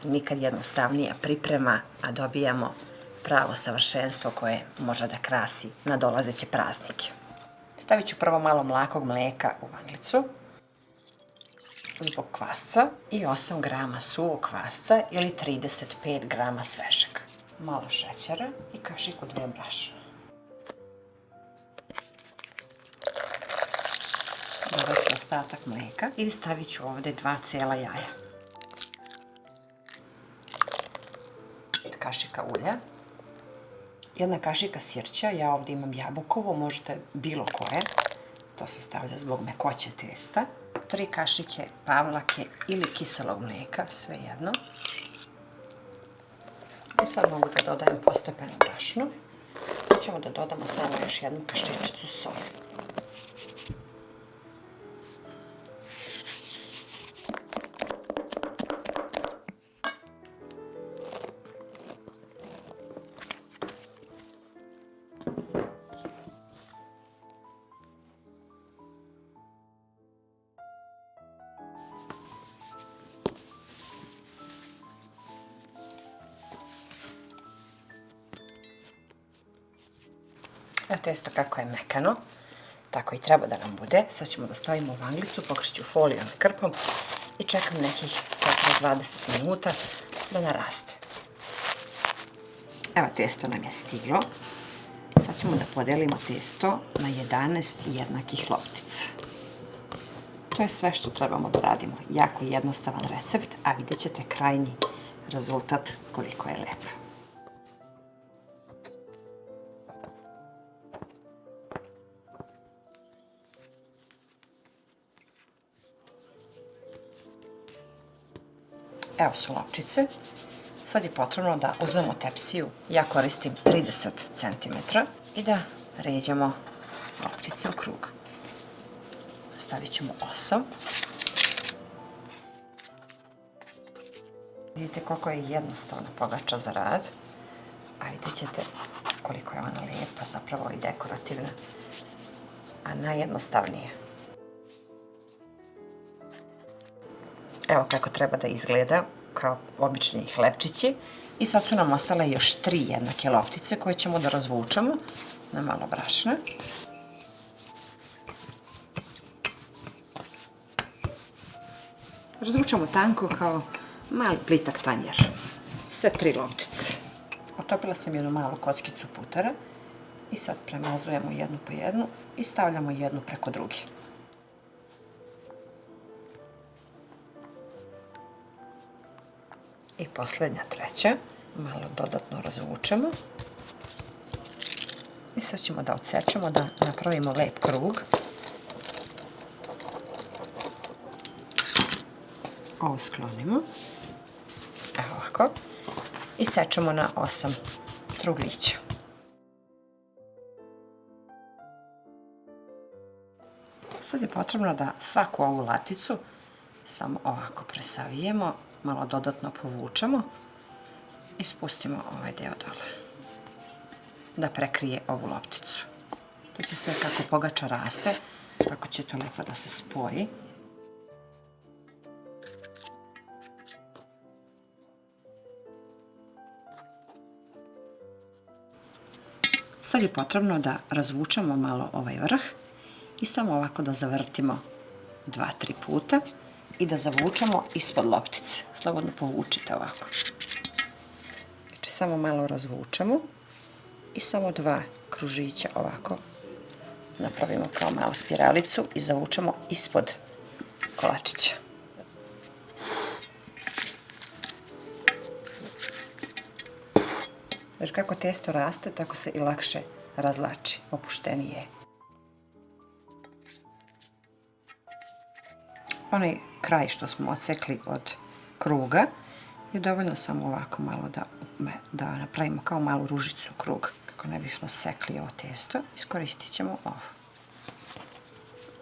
nikad jednostavnija priprema, a dobijamo pravo savršenstvo koje može da krasi nadolazeće praznike. Stavit ću prvo malo mlakog mleka u vanglicu zbog kvasca i 8 grama suvog kvasca ili 35 grama svežeg. Malo šećera i kašiku 2 brašna. Dodat ću ostatak mleka i stavit ću ovdje 2 cijela jaja. 5 kašika ulja. 1 kašika sirća, ja ovdje imam jabukovo, možete bilo koje. To se stavlja zbog mekoće testa. 3 kašike pavlake ili kiselog mlijeka, svejedno. I sad mogu da dodajem postepeno brašno. I ćemo da dodamo samo još 1 kašičicu soli. A testo kako je mekano, tako i treba da nam bude. Sad ćemo da stavimo u vanglicu, pokriću folijom i krpom i čekam nekih 20 minuta da naraste. Evo, testo nam je stiglo. Sad ćemo da podelimo testo na 11 jednakih loptica. To je sve što trebamo da radimo. Jako jednostavan recept, a vidjet ćete krajnji rezultat koliko je lep. Evo su loptice. Sad je potrebno da uzmemo tepsiju, ja koristim 30 cm i da ređamo loptice u krug. Stavit ćemo 8. Vidite koliko je jednostavna pogača za rad, a vidjet ćete koliko je ona lijepa, zapravo i dekorativna, a najjednostavnije. Evo kako treba da izgleda, kao obični hlebčići. I sad su nam ostale još 3 jednake loptice koje ćemo da razvučemo na malo brašna. Razvučemo tanko kao mali plitak tanjer. Sve 3 loptice. Otopila sam jednu malu kockicu putera i sad premazujemo jednu po jednu i stavljamo jednu preko druge. I posljednja, treća, malo dodatno razvučemo. I sad ćemo da odsečemo, da napravimo lep krug. Ovo sklonimo. Evo ovako. I sečemo na 8 truglića. Sad je potrebno da svaku ovu laticu samo ovako presavijemo, malo dodatno povučemo i spustimo ovaj deo dole da prekrije ovu lopticu. To će se kako pogača raste, tako će to lepo da se spoji. Sad je potrebno da razvučemo malo ovaj vrh i samo ovako da zavrtimo 2-3 puta i da zavučemo ispod loptice. Slobodno povučite ovako. Znači samo malo razvučemo i samo 2 kružića ovako napravimo kao malu spiralicu i zavučemo ispod kolačića. Jer kako testo raste, tako se i lakše razlači, opuštenije. Onaj kraj što smo odsekli od kruga je dovoljno samo ovako malo da napravimo kao malu ružicu u krug, kako ne bismo sekli ovo testo. Iskoristit ćemo ovo.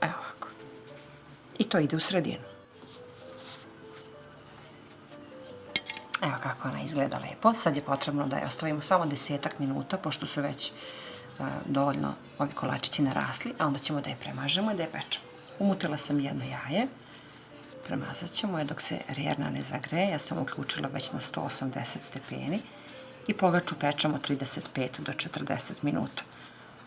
Evo ovako. I to ide u sredinu. Evo kako ona izgleda lepo. Sad je potrebno da je ostavimo samo 10 minuta, pošto su već dovoljno ovi kolačići narasli, a onda ćemo da je premažemo i da je pečemo. Umutila sam jedno jaje Premazat ćemo je dok se rerna ne zagreje. Ja sam uključila već na 180 stepeni i pogaču pečemo 35 do 40 minuta.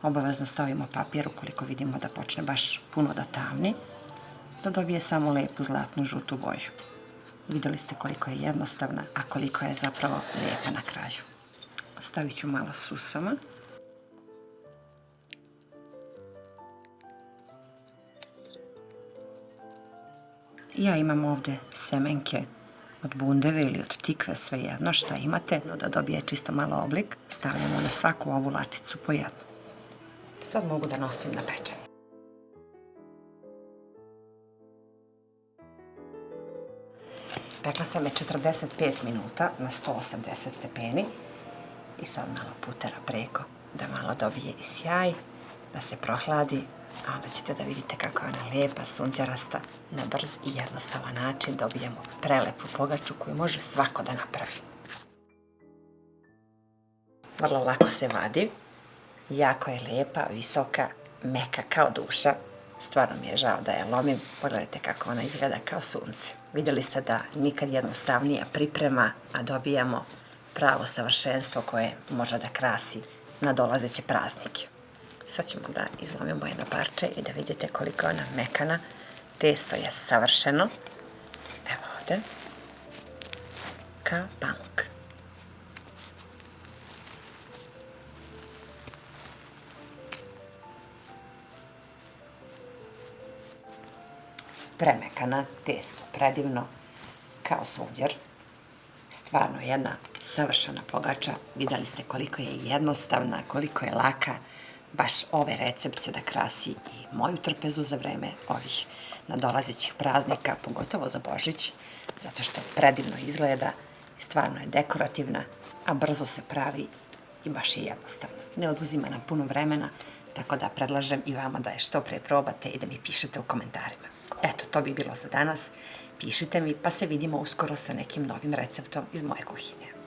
Obavezno stavimo papir ukoliko vidimo da počne baš puno da tamni, da dobije samo lepu zlatnu žutu boju. Vidjeli ste koliko je jednostavna, a koliko je zapravo lijepa na kraju. Stavit ću malo susama. Ja imam ovdje semenke od bundeve ili od tikve, svejedno šta imate, da dobije čisto malo oblik. Stavljamo na svaku ovu laticu po jednu. Sad mogu da nosim na pečenje. Pekla sam je 45 minuta na 180 stepeni i sad malo putera preko da malo dobije i sjaj, da se prohladi, a onda ćete da vidite kako je ona lijepa, sunđerasta, na brz i jednostavan način dobijemo prelepu pogaču koju može svako da napravi. Vrlo lako se vadi, jako je lijepa, visoka, meka kao duša. Stvarno mi je žao da je lomim, pogledajte kako ona izgleda kao sunce. Vidjeli ste da nikad jednostavnija priprema, a dobijamo pravo savršenstvo koje može da krasi nadolazeće praznike. Sad ćemo da izlomimo jedno parče i da vidite koliko je ona mekana. Testo je savršeno. Evo ovdje. Kao pamuk. Premekana, testo predivno, kao sunđer. Stvarno jedna savršena pogača. Vidjeli ste koliko je jednostavna, koliko je laka. Baš ovaj recept će da krasi i moju trpezu za vreme ovih nadolazećih praznika, pogotovo za Božić, zato što predivno izgleda, stvarno je dekorativna, a brzo se pravi i baš je jednostavna. Ne oduzima nam puno vremena, tako da predlažem i vama da je što pre probate i da mi pišete u komentarima. Eto, to bi bilo za danas. Pišite mi, pa se vidimo uskoro sa nekim novim receptom iz moje kuhinje.